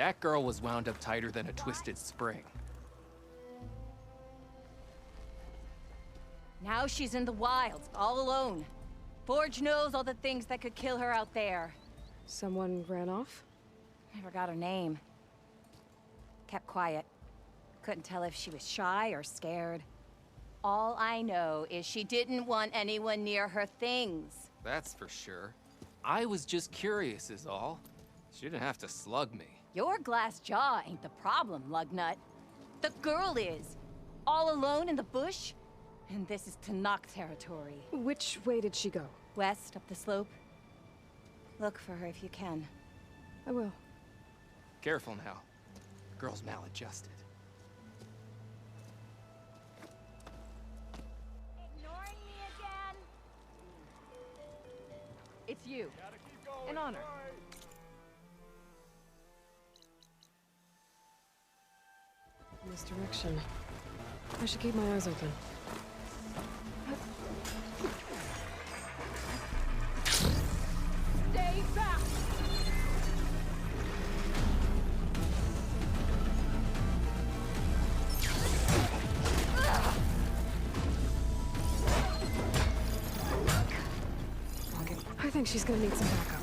That girl was wound up tighter than a twisted spring. Now she's in the wilds, all alone. Forge knows all the things that could kill her out there. Someone ran off? Never got her name. Kept quiet. Couldn't tell if she was shy or scared. All I know is she didn't want anyone near her things. That's for sure. I was just curious is all. She didn't have to slug me. Your glass jaw ain't the problem, Lugnut. The girl is. All alone in the bush. And this is Tallnecks territory. Which way did she go? West, up the slope. Look for her if you can. I will. Careful now. Girl's maladjusted. Ignoring me again? It's you. An honor. Misdirection. I should keep my eyes open. Stay back! I think she's gonna need some backup.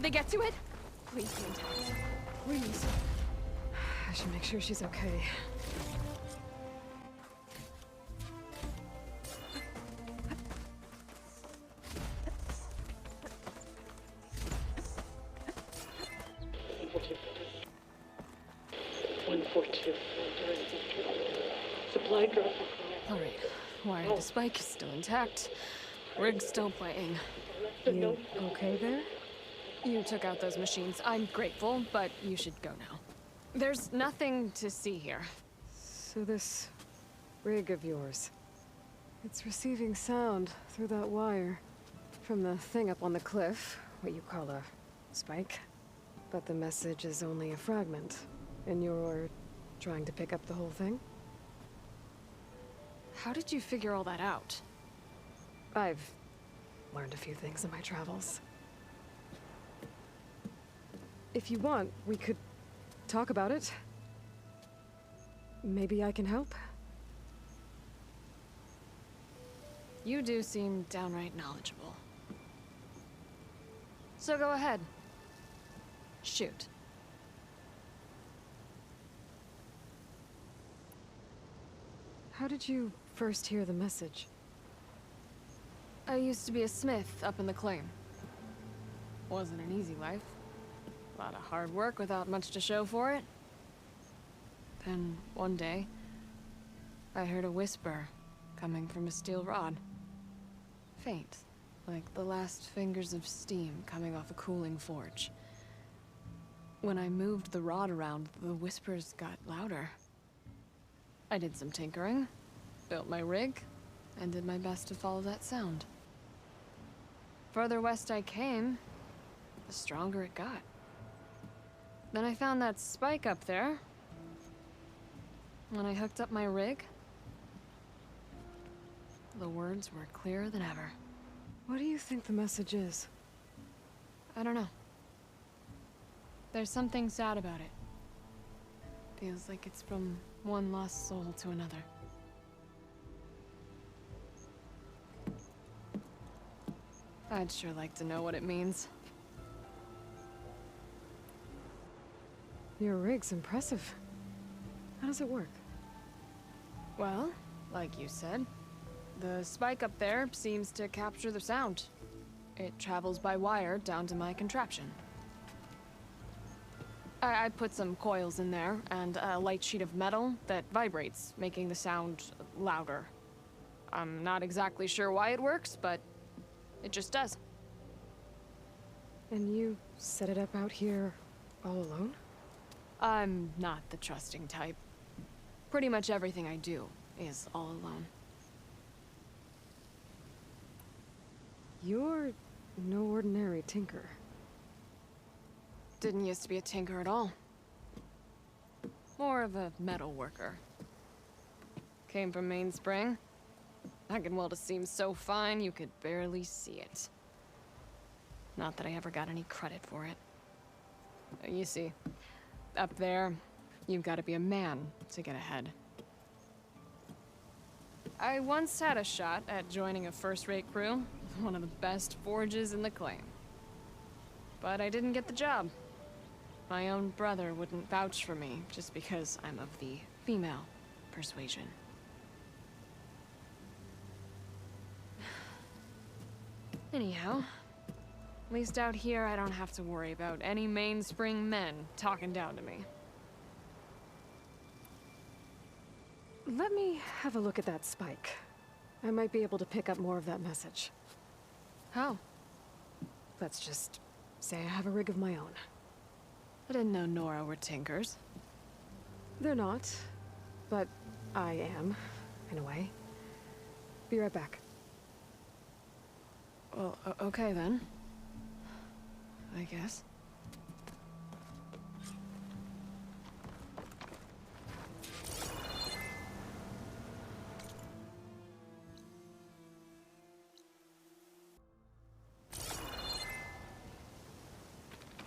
They get to it? Please be intact. Please. I should make sure she's okay. Supply drop. All right. Wire to spike is still intact. Rig's still playing. You okay there? You took out those machines. I'm grateful, but you should go now. There's nothing to see here. So this rig of yours, it's receiving sound through that wire from the thing up on the cliff, what you call a spike. But the message is only a fragment, and you're trying to pick up the whole thing? How did you figure all that out? I've learned a few things in my travels. If you want, we could talk about it. Maybe I can help? You do seem downright knowledgeable. So go ahead. Shoot. How did you first hear the message? I used to be a smith up in the claim. Wasn't an easy life. A lot of hard work without much to show for it. Then, one day, I heard a whisper coming from a steel rod. Faint, like the last fingers of steam coming off a cooling forge. When I moved the rod around, the whispers got louder. I did some tinkering, built my rig, and did my best to follow that sound. Further west I came, the stronger it got. Then I found that spike up there. When I hooked up my rig, the words were clearer than ever. What do you think the message is? I don't know. There's something sad about it. Feels like it's from one lost soul to another. I'd sure like to know what it means. Your rig's impressive. How does it work? Well, like you said, the spike up there seems to capture the sound. It travels by wire down to my contraption. I put some coils in there and a light sheet of metal that vibrates, making the sound louder. I'm not exactly sure why it works, but it just does. And you set it up out here all alone? I'm not the trusting type. Pretty much everything I do is all alone. You're no ordinary tinker. Didn't used to be a tinker at all. More of a metal worker. Came from Mainspring. I can weld a seam so fine you could barely see it. Not that I ever got any credit for it. You see, up there, you've got to be a man to get ahead. I once had a shot at joining a first-rate crew, one of the best forges in the claim. But I didn't get the job. My own brother wouldn't vouch for me just because I'm of the female persuasion. Anyhow, at least out here I don't have to worry about any Mainspring men talking down to me. Let me have a look at that spike. I might be able to pick up more of that message. How? Let's just say I have a rig of my own. I didn't know Nora were tinkers. They're not, but I am, in a way. Be right back. Well, okay then. I guess.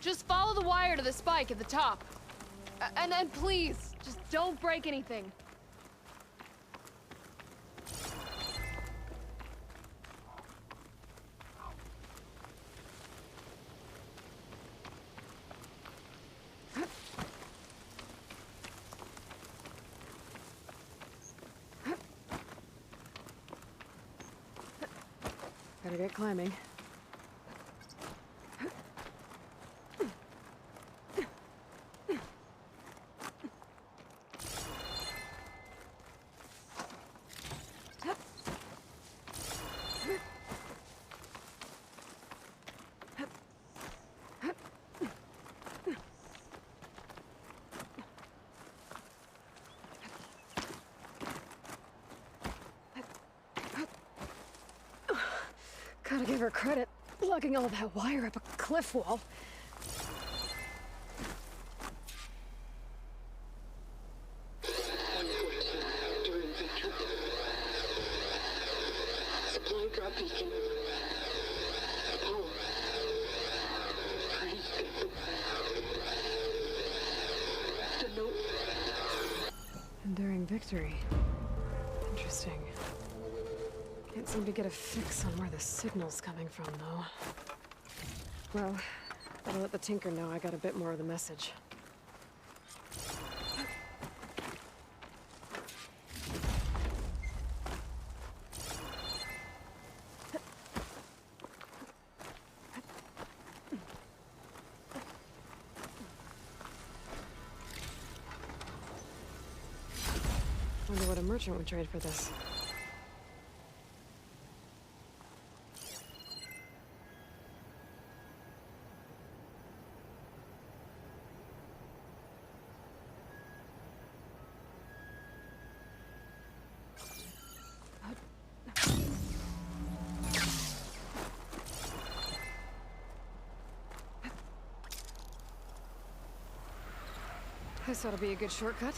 Just follow the wire to the spike at the top. And then please, just don't break anything. Gotta get climbing. Gotta give her credit, lugging all that wire up a cliff wall. Supply drop beacon. Oh. The note. Enduring victory. Interesting. Can't seem to get a fix on where the signal's coming from, though. Well, better let the Tinker know I got a bit more of the message. Wonder what a merchant would trade for this. This ought to be a good shortcut.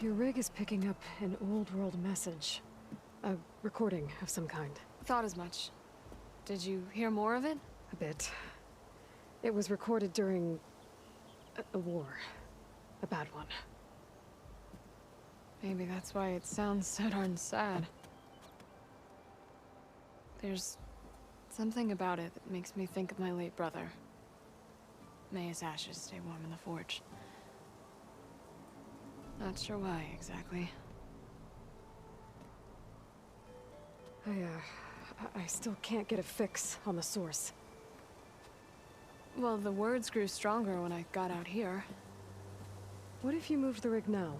Your rig is picking up an old world message. A recording of some kind. Thought as much. Did you hear more of it? A bit. It was recorded during a war. A bad one. Maybe that's why it sounds so darn sad. There's something about it that makes me think of my late brother. May his ashes stay warm in the forge. Not sure why, exactly. I still can't get a fix on the source. Well, the words grew stronger when I got out here. What if you moved the rig now?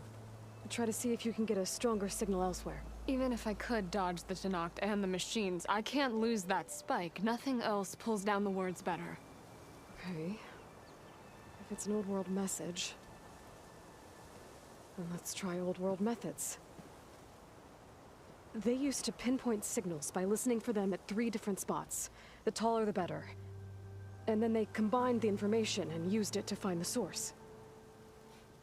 Try to see if you can get a stronger signal elsewhere. Even if I could dodge the Tallnecks and the machines, I can't lose that spike. Nothing else pulls down the words better. Okay. If it's an old world message, then let's try old world methods. They used to pinpoint signals by listening for them at 3 different spots. The taller the better. And then they combined the information and used it to find the source.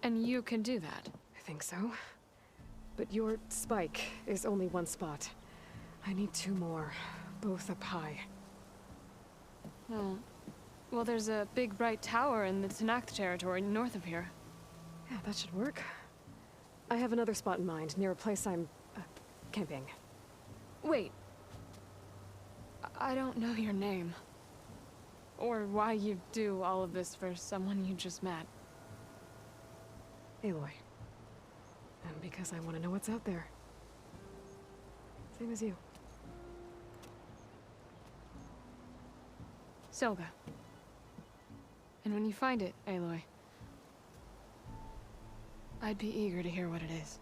And you can do that? I think so. But your spike is only 1 spot. I need 2 more, both up high. Oh. Well, there's a big bright tower in the Tallnecks territory north of here. Yeah, that should work. I have another spot in mind, near a place I'm, camping. Wait. I don't know your name. Or why you do all of this for someone you just met. Aloy. And because I want to know what's out there. Same as you. Selga. And when you find it, Aloy, I'd be eager to hear what it is.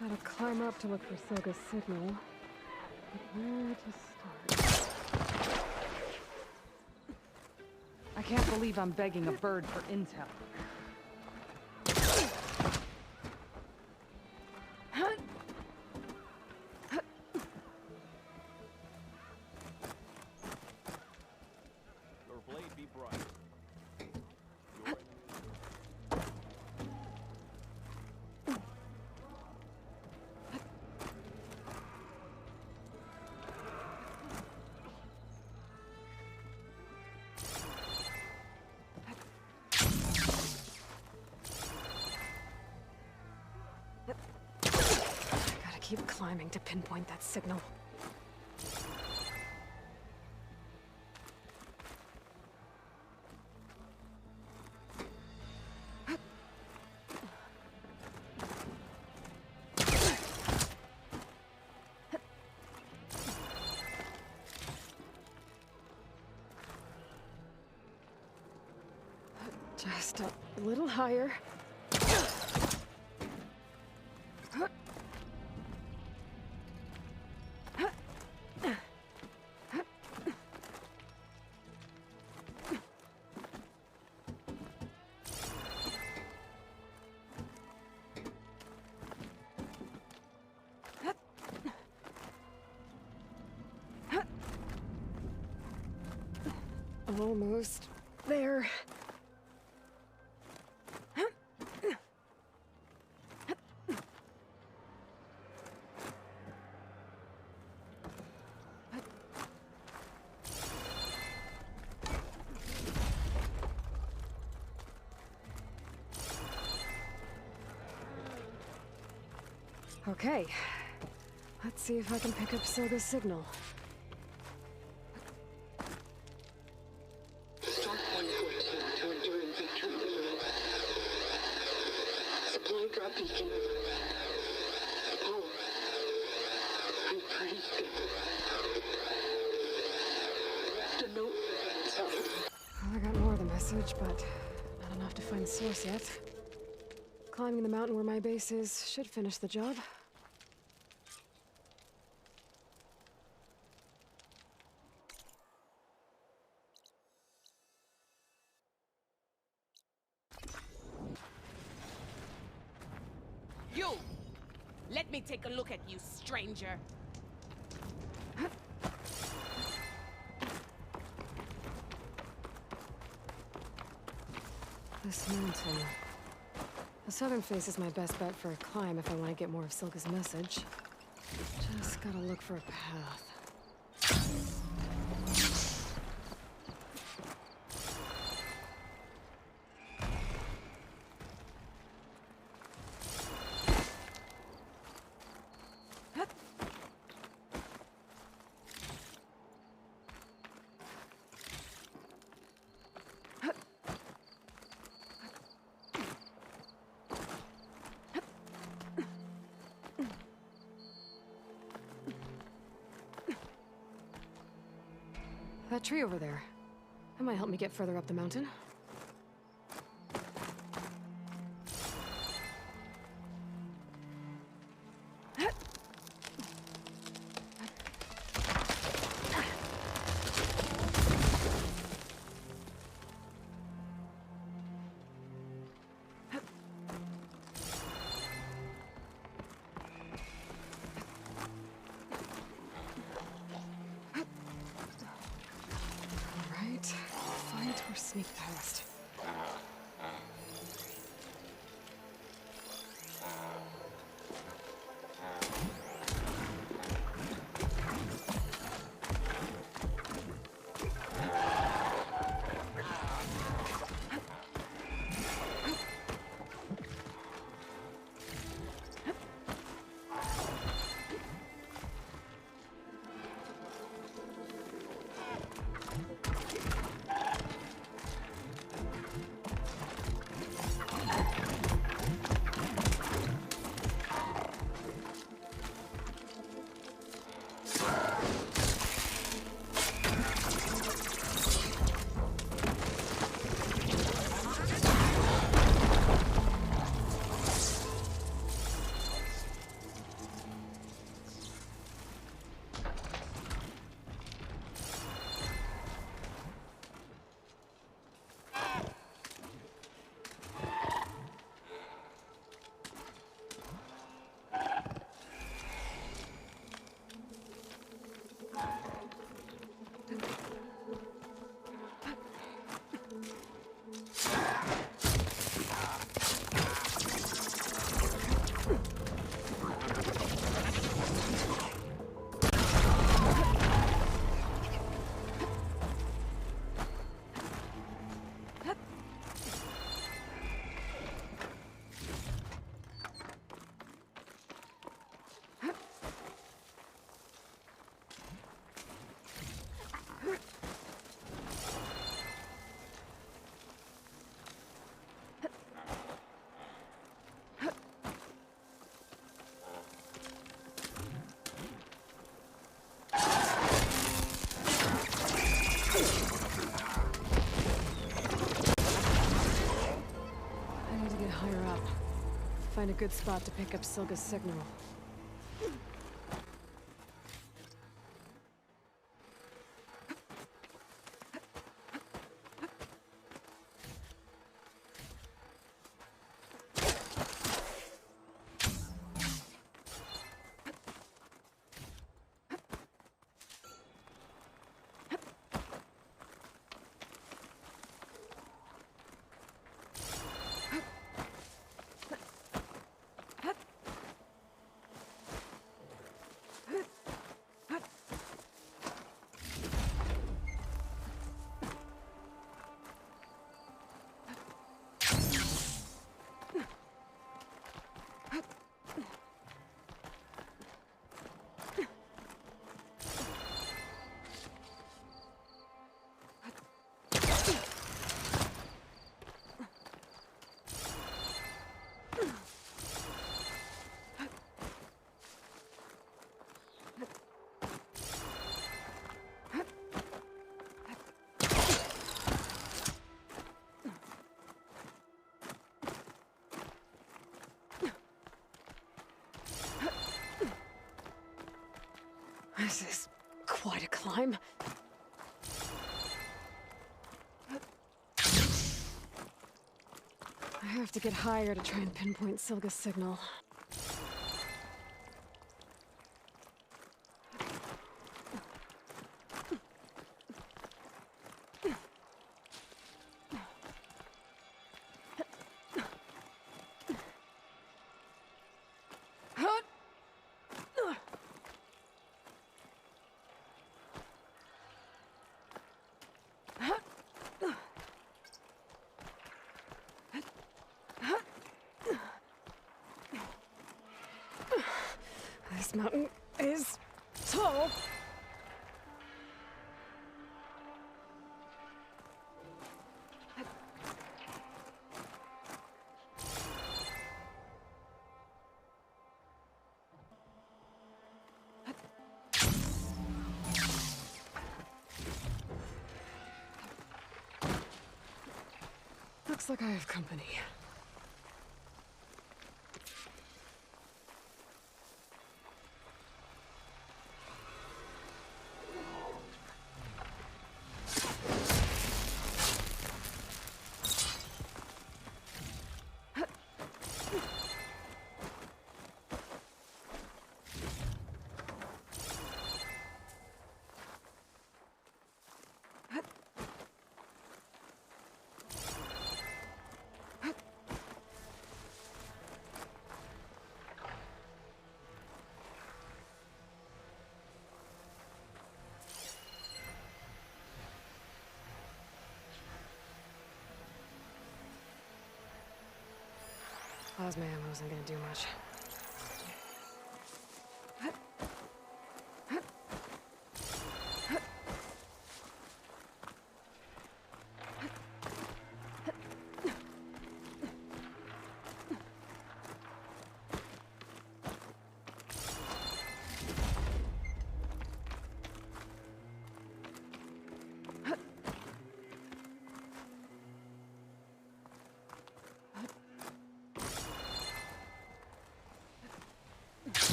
Gotta climb up to look for Soga's signal. But where to start? I can't believe I'm begging a bird for intel. Your blade be bright. Gotta keep climbing to pinpoint that signal. Just a little higher. Almost there. Okay. Let's see if I can pick up Soga's signal. Start 114 to enduring victory. Supply drop beacon. Power. I praise God. The note. Sorry. Well, I got more of the message, but not enough to find the source yet. Climbing the mountain where my base is should finish the job. Let me take a look at you, stranger. This mountain. The southern face is my best bet for a climb if I want to get more of Silga's message. Just gotta look for a path. That tree over there. That might help me get further up the mountain. Fight or sneak past. Find a good spot to pick up Silga's signal. This is quite a climb. I have to get higher to try and pinpoint Silga's signal. mountain is tall. Looks like I have company. Plasma ammo isn't gonna do much.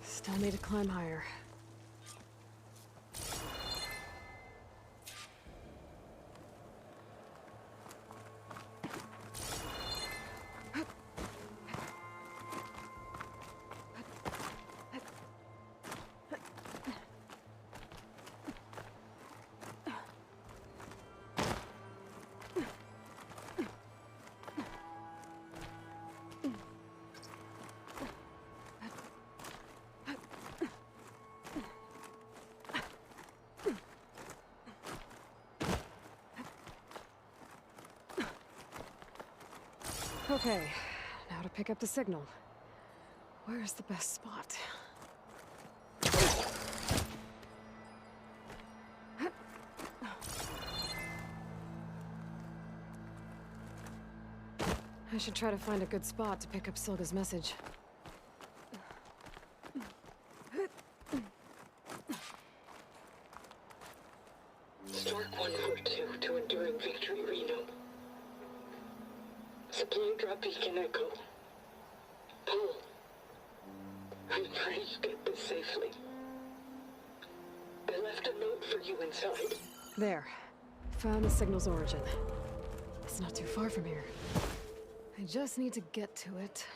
Still need to climb higher. Okay, now to pick up the signal. Where's the best spot? I should try to find a good spot to pick up Silga's message. Stark 142 to Enduring Victory, Reno. Supply drop beacon echo. Paul, I'm trying to get this safely. They left a note for you inside. There. Found the signal's origin. It's not too far from here. I just need to get to it.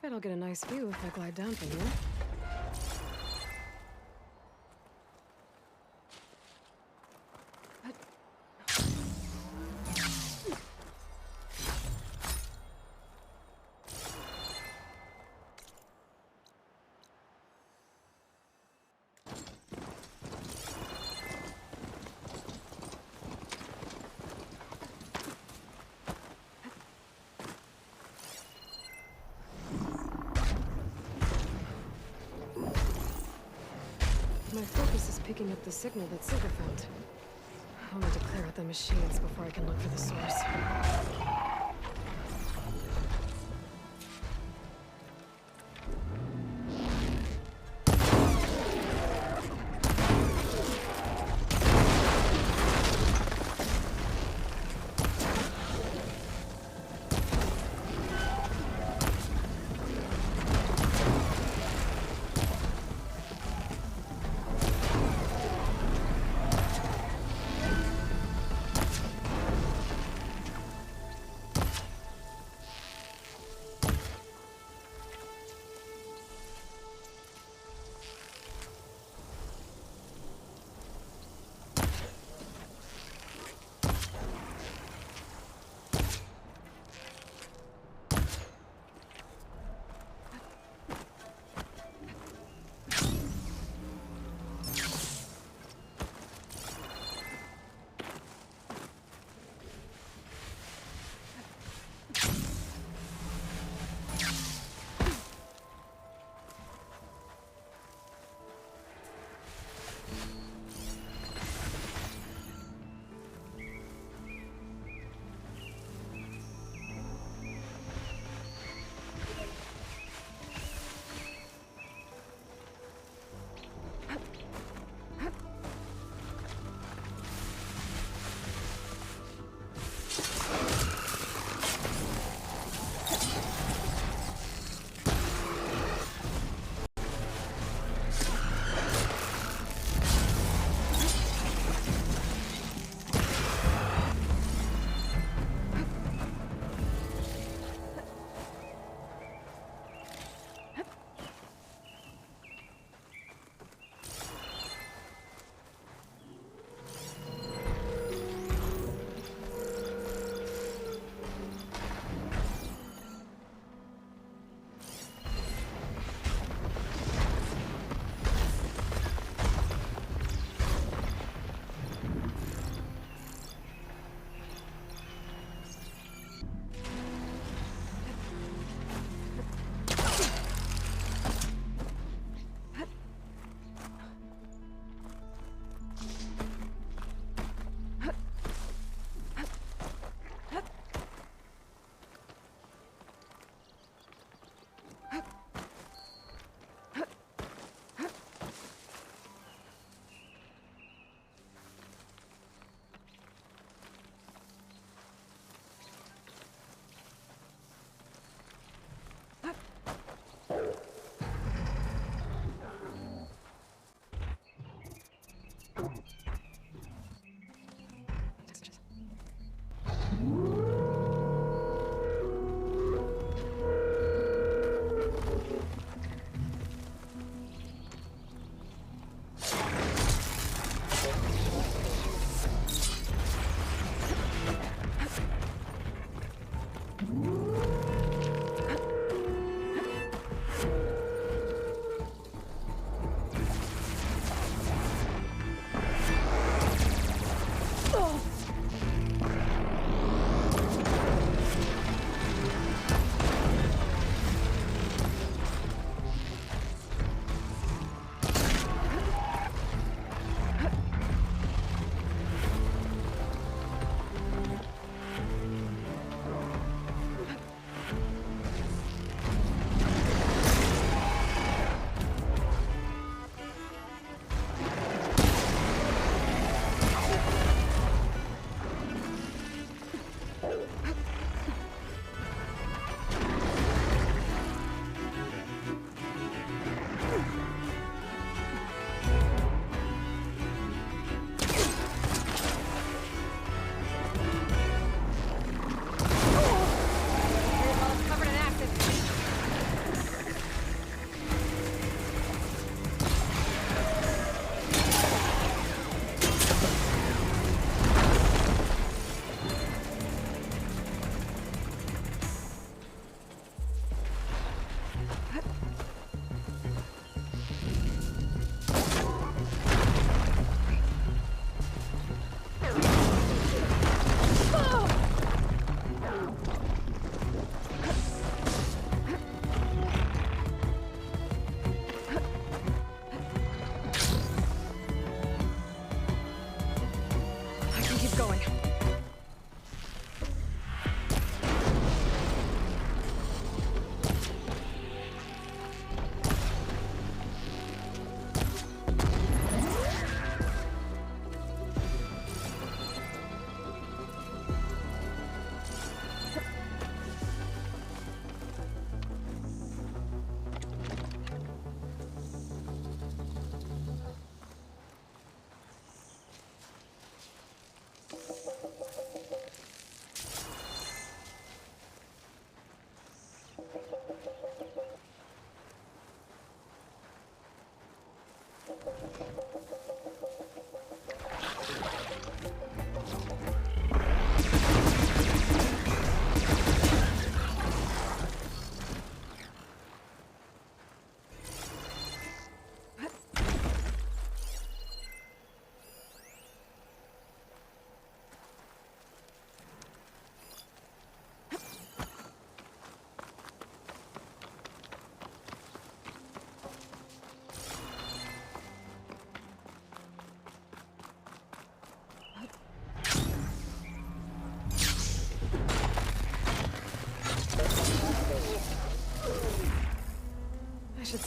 Bet I'll get a nice view if I glide down from here. My focus is picking up the signal that Silga found. I'll need to clear out the machines before I can look for the source.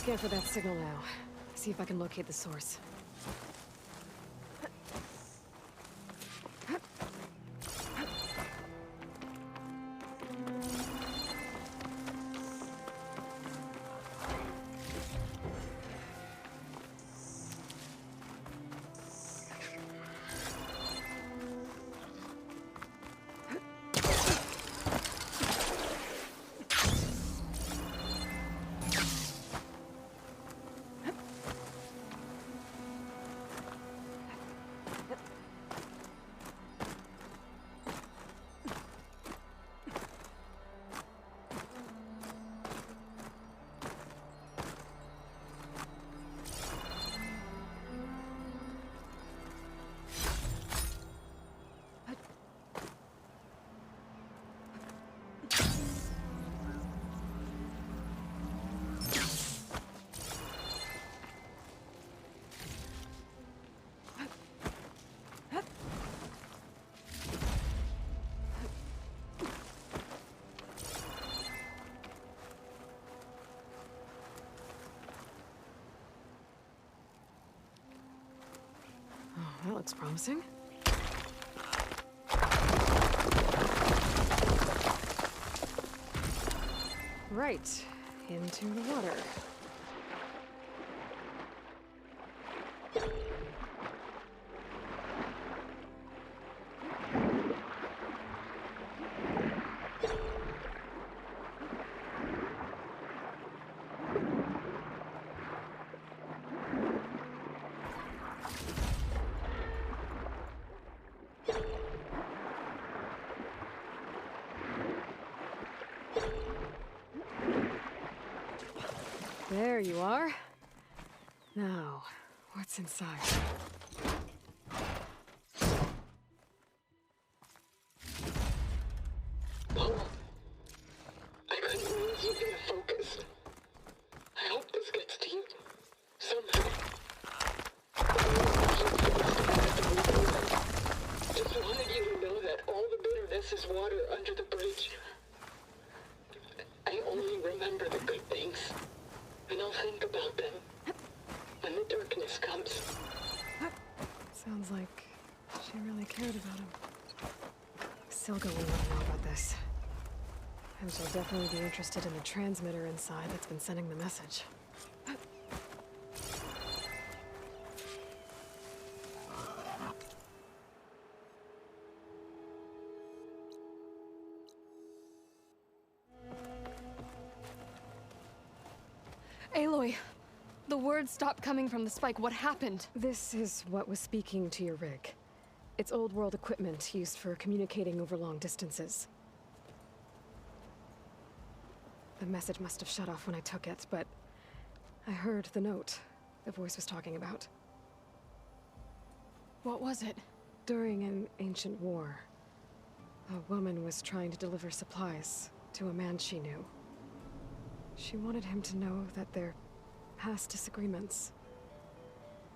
Scan for that signal now. See if I can locate the source. That looks promising. Right, into the water. There you are. Now, what's inside? Paul, I couldn't lose you in the focus. I hope this gets to you. Somehow. Just wanted you to know that all the bitterness is water under the bridge. I only remember the good things. And I'll think about them when the darkness comes. Sounds like she really cared about him. Silga will want to know about this. And she'll definitely be interested in the transmitter inside that's been sending the message. Aloy, the words stopped coming from the spike. What happened? This is what was speaking to your rig. It's old world equipment used for communicating over long distances. The message must have shut off when I took it, but I heard the note the voice was talking about. What was it? During an ancient war, a woman was trying to deliver supplies to a man she knew. She wanted him to know that their past disagreements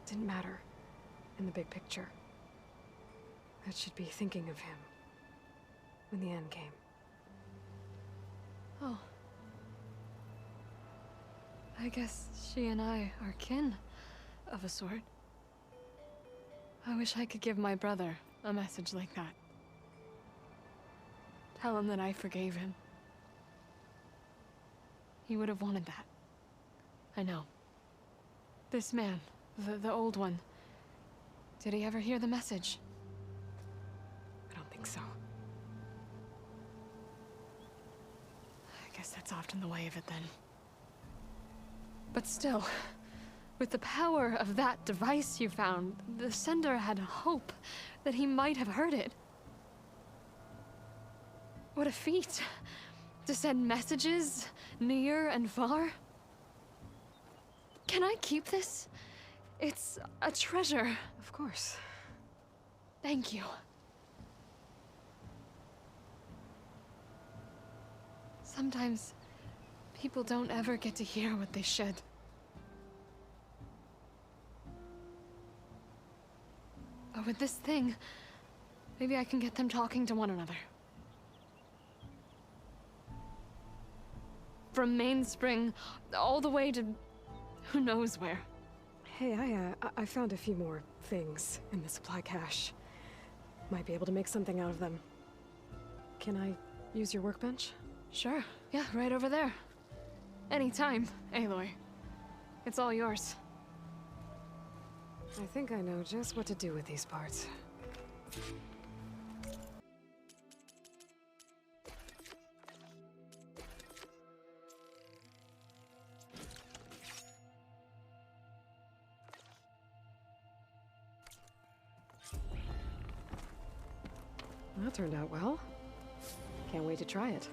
didn't matter in the big picture. That she'd be thinking of him when the end came. Oh. I guess she and I are kin, of a sort. I wish I could give my brother a message like that. Tell him that I forgave him. He would have wanted that. I know. This man, the old one, did he ever hear the message? I don't think so. I guess that's often the way of it then. But still, with the power of that device you found, the sender had hope that he might have heard it. What a feat! To send messages near and far. Can I keep this? It's a treasure. Of course. Thank you. Sometimes people don't ever get to hear what they should. But with this thing, maybe I can get them talking to one another. From Mainspring all the way to who knows where. Hey, I found a few more things in the supply cache. Might be able to make something out of them. Can I use your workbench? Sure. Yeah, right over there. Anytime, Aloy. It's all yours. I think I know just what to do with these parts. That turned out well. Can't wait to try it.